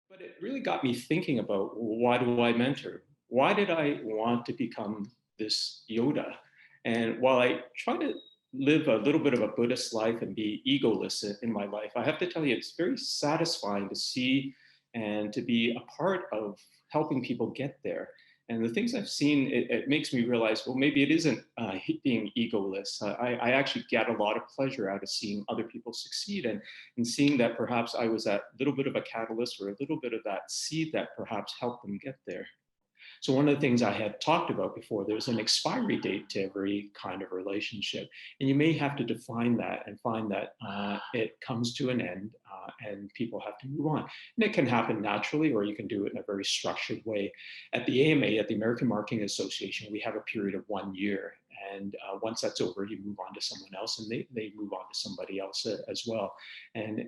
But it really got me thinking about, why do I mentor? Why did I want to become this Yoda? And while I try to live a little bit of a Buddhist life and be egoless in my life, I have to tell you, it's very satisfying to see and to be a part of helping people get there. And the things I've seen, it makes me realize, well, maybe it isn't being egoless. I actually get a lot of pleasure out of seeing other people succeed, and seeing that perhaps I was a little bit of a catalyst or a little bit of that seed that perhaps helped them get there. So one of the things I had talked about before, there's an expiry date to every kind of relationship. And you may have to define that and find that it comes to an end and people have to move on. And it can happen naturally, or you can do it in a very structured way. At the AMA, at the American Marketing Association, we have a period of 1 year. And once that's over, you move on to someone else, and they move on to somebody else as well. And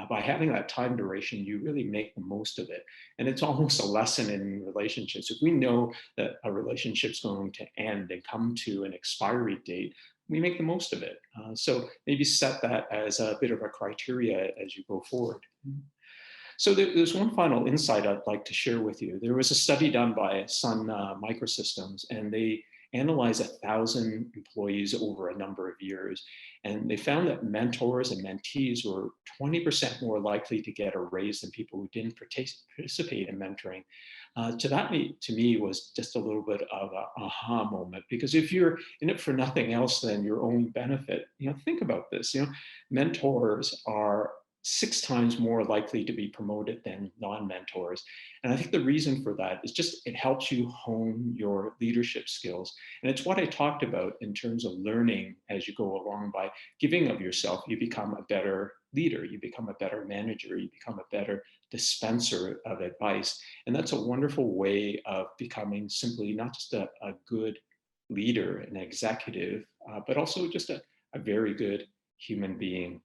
by having that time duration, you really make the most of it. And it's almost a lesson in relationships. If we know that a relationship's going to end and come to an expiry date, we make the most of it. So maybe set that as a bit of a criteria as you go forward. So there's one final insight I'd like to share with you. There was a study done by Sun Microsystems, and they analyzed 1,000 employees over a number of years. And they found that mentors and mentees were 20% more likely to get a raise than people who didn't participate in mentoring. To me, was just a little bit of an aha moment, because if you're in it for nothing else than your own benefit, think about this. Mentors are 6 times more likely to be promoted than non-mentors. And I think the reason for that is just it helps you hone your leadership skills. And it's what I talked about in terms of learning as you go along. By giving of yourself, you become a better leader, you become a better manager, you become a better dispenser of advice. And that's a wonderful way of becoming simply not just a good leader, an executive, but also just a very good human being.